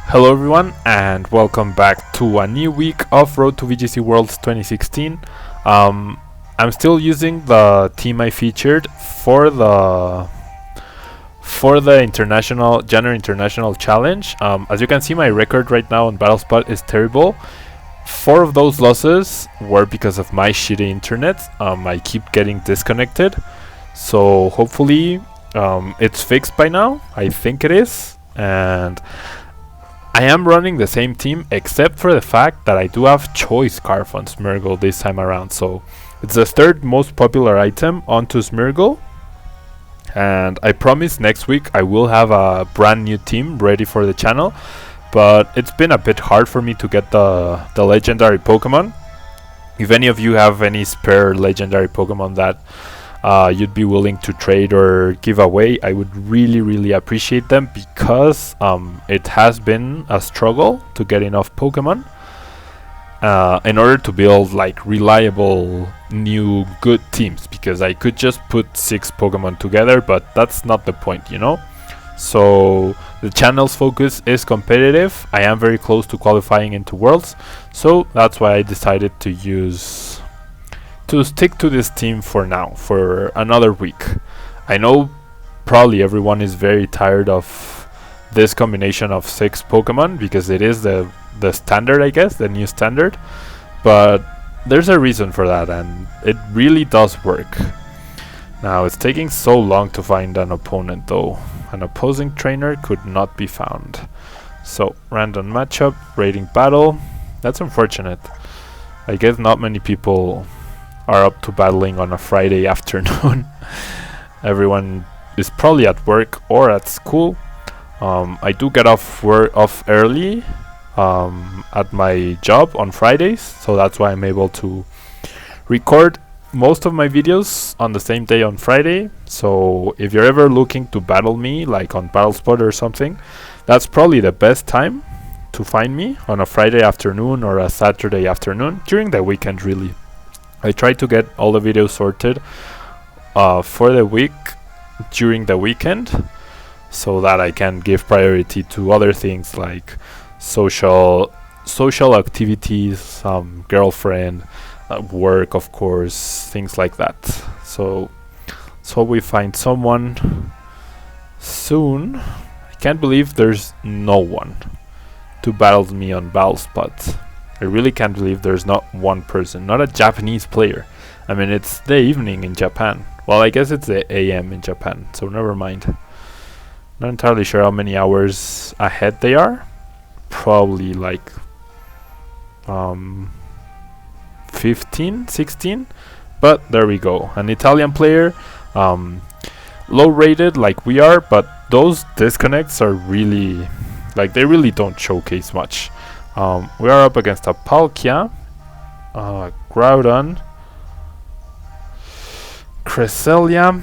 Hello everyone and welcome back to a new week of Road to VGC Worlds 2016. I'm still using the team I featured for the January International Challenge. As you can see, my record right now on BattleSpot is terrible. 4 of those losses were because of my shitty internet. I keep getting disconnected, so hopefully it's fixed by now. I think it is, and I am running the same team except for the fact that I do have Choice Scarf on Smeargle this time around. So it's the 3rd most popular item onto Smeargle, and I promise next week I will have a brand new team ready for the channel, but it's been a bit hard for me to get the legendary Pokemon. If any of you have any spare legendary Pokemon that you'd be willing to trade or give away, I would really appreciate them, because it has been a struggle to get enough Pokemon in order to build like reliable new good teams, because I could just put 6 Pokemon together, but that's not the point, you know. So the channel's focus is competitive. I am very close to qualifying into Worlds, so that's why I decided to stick to this team for now, for another week. I know probably everyone is very tired of this combination of 6 Pokemon, because it is the standard, I guess, the new standard, but there's a reason for that, and it really does work. Now it's taking so long to find an opponent though. An opposing trainer could not be found. So random matchup, rating battle. That's unfortunate. I guess not many people are up to battling on a Friday afternoon. Everyone is probably at work or at school. I do get off early at my job on Fridays, so that's why I'm able to record most of my videos on the same day on Friday. So if you're ever looking to battle me, like on BattleSpot or something, that's probably the best time to find me, on a Friday afternoon or a Saturday afternoon, during the weekend really. I try to get all the videos sorted for the week during the weekend, so that I can give priority to other things like social activities, girlfriend, work, of course, things like that. So we find someone soon. I can't believe there's no one to battle me on BattleSpot. I really can't believe there's not one person, not a Japanese player. I mean, it's the evening in Japan. Well, I guess it's the AM in Japan, so never mind. Not entirely sure how many hours ahead they are. Probably like 15, 16. But there we go. An Italian player, low rated like we are, but those disconnects are really, like, they really don't showcase much. We are up against a Palkia, Groudon, Cresselia,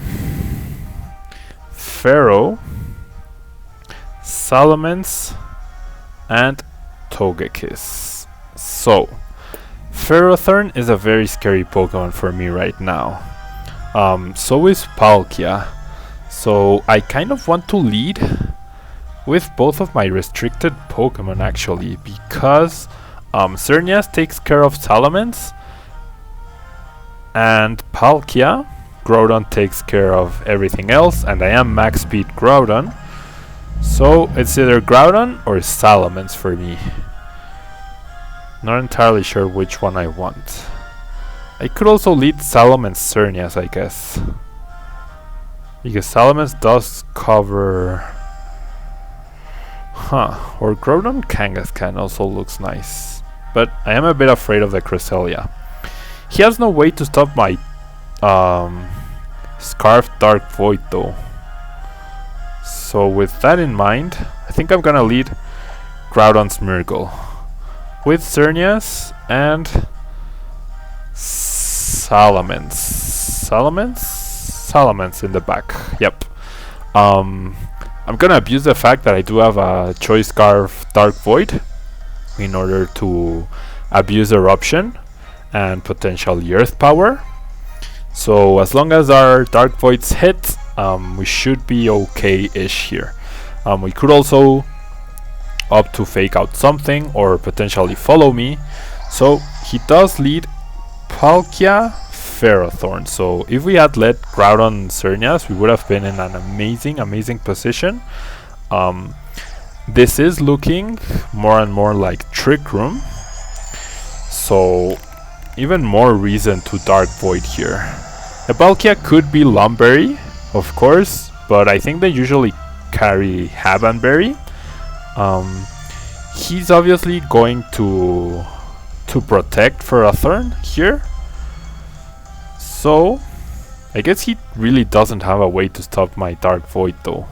Pharaoh, Salamence, and Togekiss. So Ferrothorn is a very scary Pokemon for me right now. So is Palkia. So I kind of want to lead with both of my restricted Pokemon, actually, because Xerneas takes care of Salamence, and Palkia, Groudon, takes care of everything else, and I am max speed Groudon, so it's either Groudon or Salamence for me. Not entirely sure which one I want. I could also lead Salamence Xerneas, I guess, because Salamence does cover... or Groudon Kangaskhan also looks nice, but I am a bit afraid of the Cresselia. He has no way to stop my Scarf Dark Void though. So with that in mind, I think I'm gonna lead Groudon Smeargle with Xerneas and Salamence in the back. Yep. I'm gonna abuse the fact that I do have a Choice Scarf Dark Void in order to abuse Eruption and potentially Earth Power. So as long as our Dark Voids hit, we should be okay-ish here. We could also up to fake out something or potentially follow me. So he does lead Palkia, Ferrothorn. So if we had led Groudon Xerneas, we would have been in an amazing position. This is looking more and more like Trick Room, so even more reason to Dark Void here. The Palkia could be Lumberry, of course, but I think they usually carry Habanberry. He's obviously going to protect Ferrothorn here, so I guess he really doesn't have a way to stop my Dark Void though.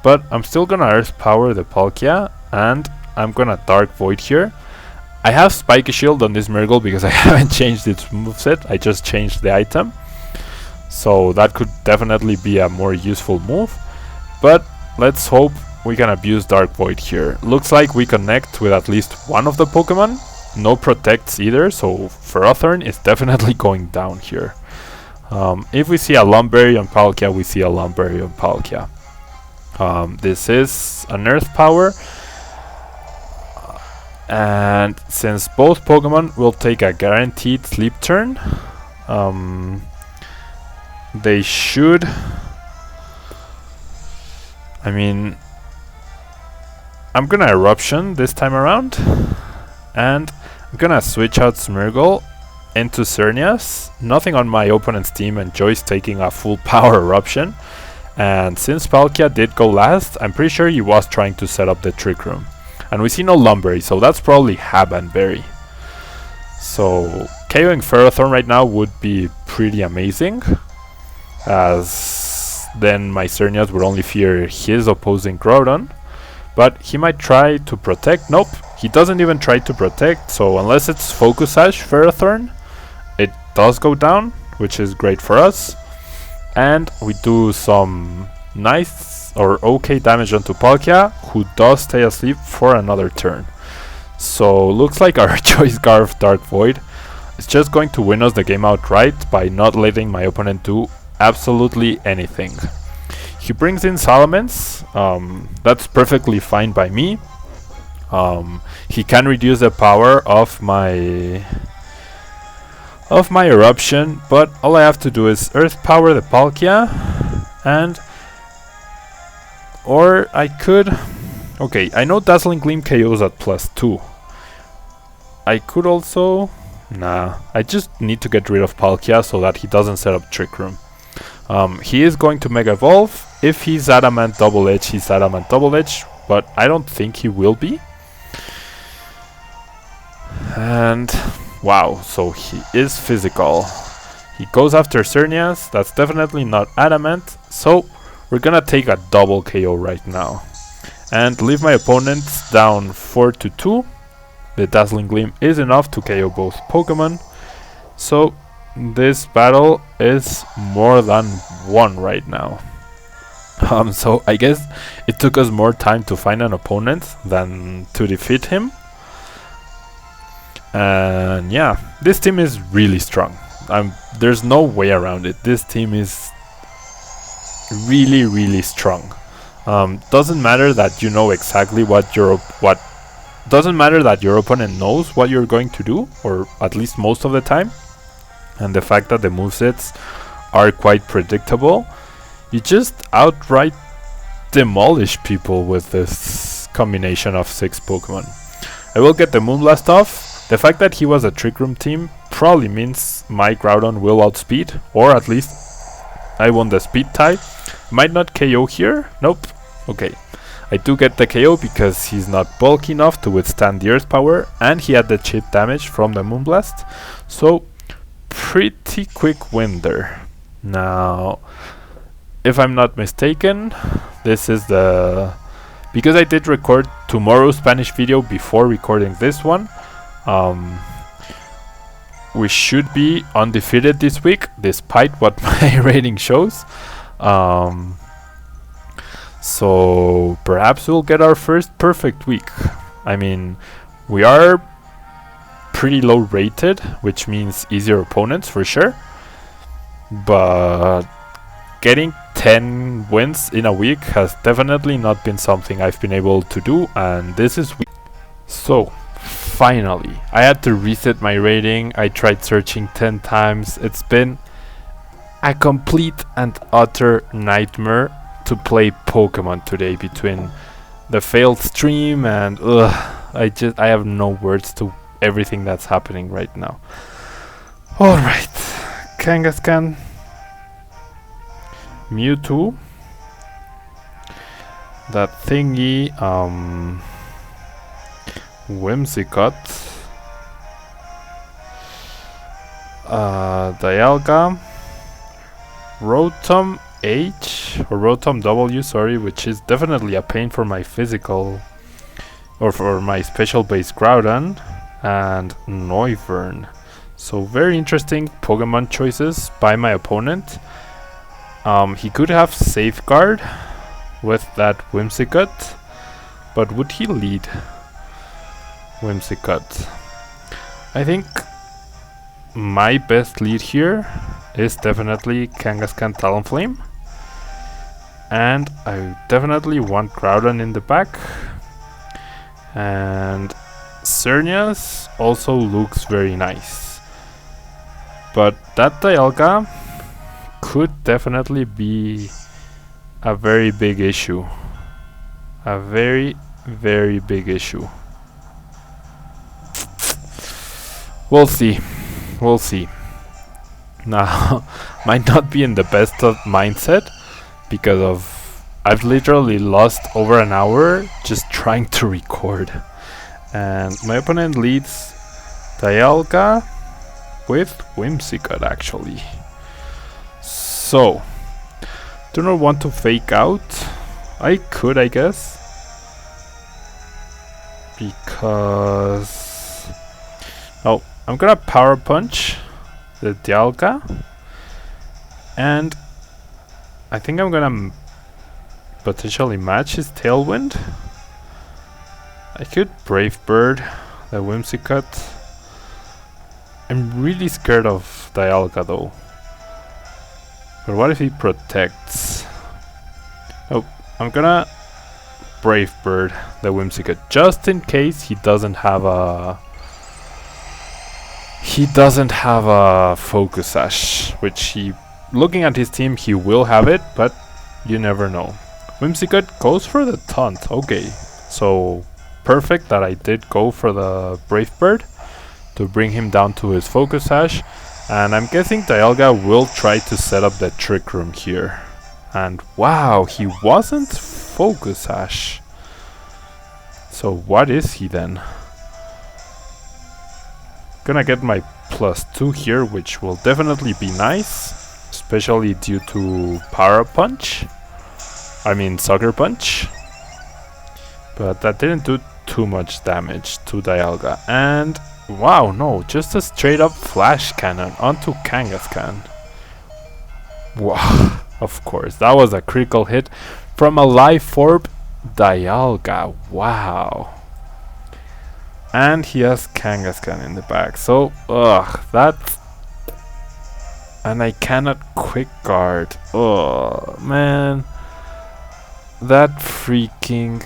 But I'm still gonna Earth Power the Palkia, and I'm gonna Dark Void here. I have Spiky Shield on this Miracle because I haven't changed its moveset, I just changed the item. So that could definitely be a more useful move. But let's hope we can abuse Dark Void here. Looks like we connect with at least one of the Pokemon. No protects either, so Ferrothorn is definitely going down here. If we see a Lumberry on Palkia, we see a Lumberry on Palkia. This is an Earth Power, and since both Pokemon will take a guaranteed sleep turn, they should, I mean, I'm gonna Eruption this time around, and I'm gonna switch out Smeargle into Xerneas. Nothing on my opponent's team enjoys taking a full power Eruption. And since Palkia did go last, I'm pretty sure he was trying to set up the Trick Room. And we see no Lumberry, so that's probably Habanberry. So KOing Ferrothorn right now would be pretty amazing, as then my Xerneas would only fear his opposing Groudon. But he might try to protect. Nope, he doesn't even try to protect, so unless it's Focus Sash Ferrothorn, it does go down, which is great for us. And we do some nice or okay damage onto Palkia, who does stay asleep for another turn. So looks like our Choice Scarf Dark Void is just going to win us the game outright by not letting my opponent do absolutely anything. He brings in Salamence, that's perfectly fine by me. He can reduce the power of my Eruption, but all I have to do is Earth Power the Palkia, and or I could, okay, I know Dazzling Gleam KOs at +2. I could also, nah, I just need to get rid of Palkia so that he doesn't set up Trick Room. He is going to Mega Evolve. If he's Adamant Double Edge, he's Adamant Double Edge, but I don't think he will be. And wow, so he is physical. He goes after Xerneas, that's definitely not Adamant, so we're gonna take a double KO right now. And leave my opponents down 4-2. The Dazzling Gleam is enough to KO both Pokemon. So this battle is more than won right now. So I guess it took us more time to find an opponent than to defeat him. And yeah, this team is really strong. There's no way around it. This team is really strong. Doesn't matter that you know exactly doesn't matter that your opponent knows what you're going to do, or at least most of the time. And the fact that the movesets are quite predictable, you just outright demolish people with this combination of 6 Pokemon. I will get the Moonblast off. The fact that he was a Trick Room team probably means my Groudon will outspeed, or at least I won the speed tie. Might not KO here. Nope. Okay. I do get the KO because he's not bulky enough to withstand the Earth Power, and he had the chip damage from the Moonblast. So pretty quick win there. Now, if I'm not mistaken, this is the... Because I did record tomorrow's Spanish video before recording this one, we should be undefeated this week, despite what my rating shows. So perhaps we'll get our first perfect week. I mean, we are pretty low rated, which means easier opponents for sure. But getting 10 wins in a week has definitely not been something I've been able to do, and this is so finally I had to reset my rating. I tried searching 10 times. It's been a complete and utter nightmare to play Pokemon today, between the failed stream and I have no words to everything that's happening right now. Alright, Kangaskhan, Mewtwo, that thingy, Whimsicott, Dialga, Rotom H or Rotom W, sorry, which is definitely a pain for my physical or for my special base Groudon, and Noivern. So very interesting Pokemon choices by my opponent. He could have Safeguard with that Whimsicott, but would he lead Whimsicott? I think my best lead here is definitely Kangaskhan Talonflame, and I definitely want Groudon in the back, and Xerneas also looks very nice, but that Dialga could definitely be a very big issue, a very big issue. We'll see. Now, might not be in the best of mindset because of I've literally lost over an hour just trying to record, and my opponent leads Dialga with Whimsicott actually. So, do not want to fake out. I could, I guess, because I'm gonna Power Punch the Dialga, and I think I'm gonna potentially match his Tailwind. I could Brave Bird the Whimsicott. I'm really scared of Dialga though. But what if he protects? Oh, I'm gonna Brave Bird the Whimsicott just in case he doesn't have a Focus Sash, which looking at his team, he will have it, but you never know. Whimsicott goes for the Taunt. Okay, so perfect that I did go for the Brave Bird to bring him down to his Focus Sash, and I'm guessing Dialga will try to set up the Trick Room here. And wow, he wasn't Focus Sash. So what is he then? Gonna get my +2 here, which will definitely be nice, especially due to Sucker Punch. But that didn't do too much damage to Dialga, and wow, no, just a straight up Flash Cannon onto Kangaskhan. Wow, of course, that was a critical hit from a Life Orb Dialga. Wow. And he has Kangaskhan in the back, so that's, and I cannot Quick Guard. Oh man, that freaking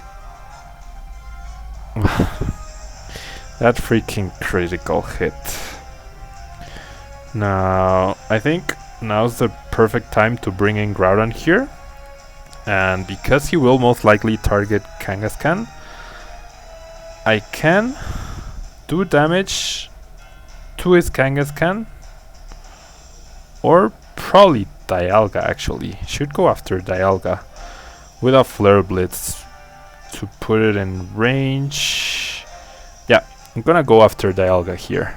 critical hit. Now I think now's the perfect time to bring in Groudon here, and because he will most likely target Kangaskhan, I can do damage to his Kangaskhan, or probably Dialga actually. Should go after Dialga with a Flare Blitz to put it in range. Yeah, I'm gonna go after Dialga here.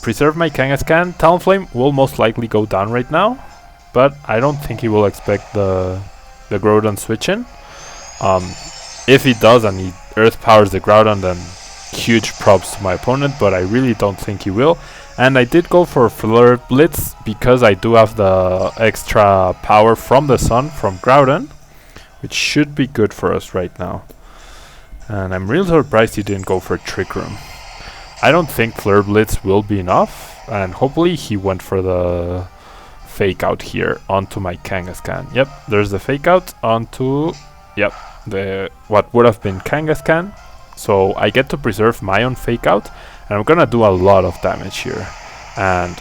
Preserve my Kangaskhan. Talonflame will most likely go down right now, but I don't think he will expect the Groudon switch in. If he does and he Earth powers the Groudon, then huge props to my opponent, but I really don't think he will. And I did go for Flare Blitz because I do have the extra power from the Sun from Groudon, which should be good for us right now. And I'm really surprised he didn't go for Trick Room. I don't think Flare Blitz will be enough, and hopefully he went for the fake out here onto my Kangaskhan. Yep, there's the fake out onto, yep, the what would have been Kangaskhan. So I get to preserve my own fake out, and I'm gonna do a lot of damage here. And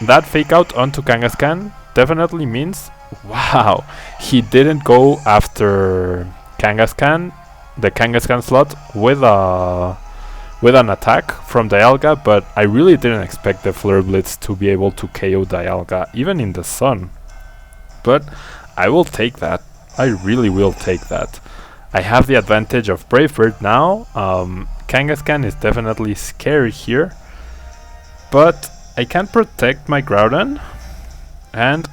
that fake out onto Kangaskhan definitely means, wow, he didn't go after Kangaskhan, the Kangaskhan slot, with an attack from Dialga, but I really didn't expect the Flare Blitz to be able to KO Dialga, even in the sun. But I will take that. I really will take that. I have the advantage of Brave Bird now. Kangaskhan is definitely scary here, but I can protect my Groudon, and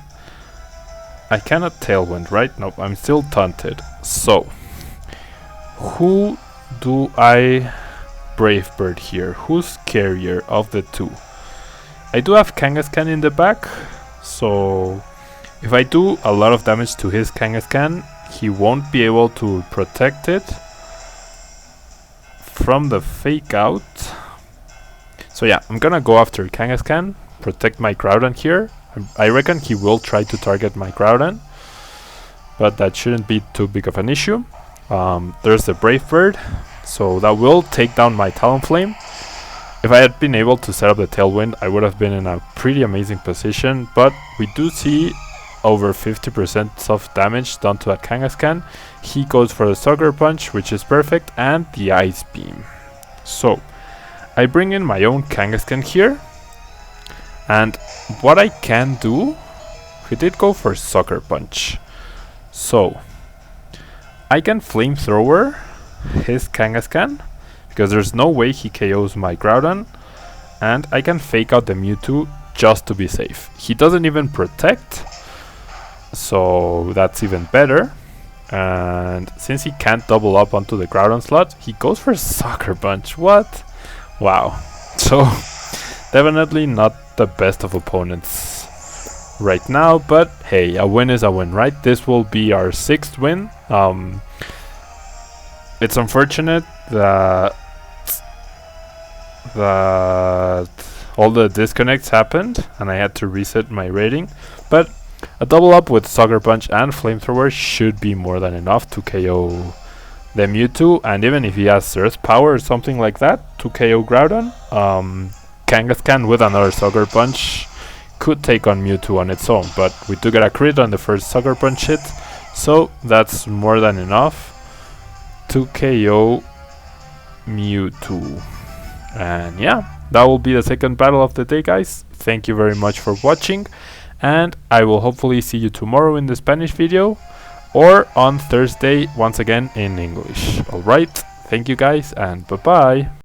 I cannot Tailwind, right? Nope, I'm still taunted. So, who do I Brave Bird here? Who's scarier of the two? I do have Kangaskhan in the back, so if I do a lot of damage to his Kangaskhan, he won't be able to protect it from the fake out. So yeah, I'm gonna go after Kangaskhan, protect my Groudon here. I reckon he will try to target my Groudon, but that shouldn't be too big of an issue. There's the Brave Bird, so that will take down my Talonflame. If I had been able to set up the Tailwind, I would have been in a pretty amazing position, but we do see over 50% of damage done to that Kangaskhan. He goes for the Sucker Punch, which is perfect, and the Ice Beam. So, I bring in my own Kangaskhan here, and what I can do, he did go for Sucker Punch. So, I can Flamethrower his Kangaskhan, because there's no way he KOs my Groudon, and I can fake out the Mewtwo just to be safe. He doesn't even protect, so that's even better. And since he can't double up onto the Groudon slot, he goes for Sucker Punch. What? Wow. So definitely not the best of opponents right now, but hey, a win is a win, right? This will be our 6th win. It's unfortunate that all the disconnects happened and I had to reset my rating, but a double up with Sucker Punch and Flamethrower should be more than enough to KO the Mewtwo, and even if he has Earth Power or something like that to KO Groudon, Kangaskhan with another Sucker Punch could take on Mewtwo on its own, but we do get a crit on the first Sucker Punch hit, so that's more than enough to KO Mewtwo. And yeah, that will be the second battle of the day, guys. Thank you very much for watching, and I will hopefully see you tomorrow in the Spanish video, or on Thursday once again in English. Alright, thank you guys, and bye bye.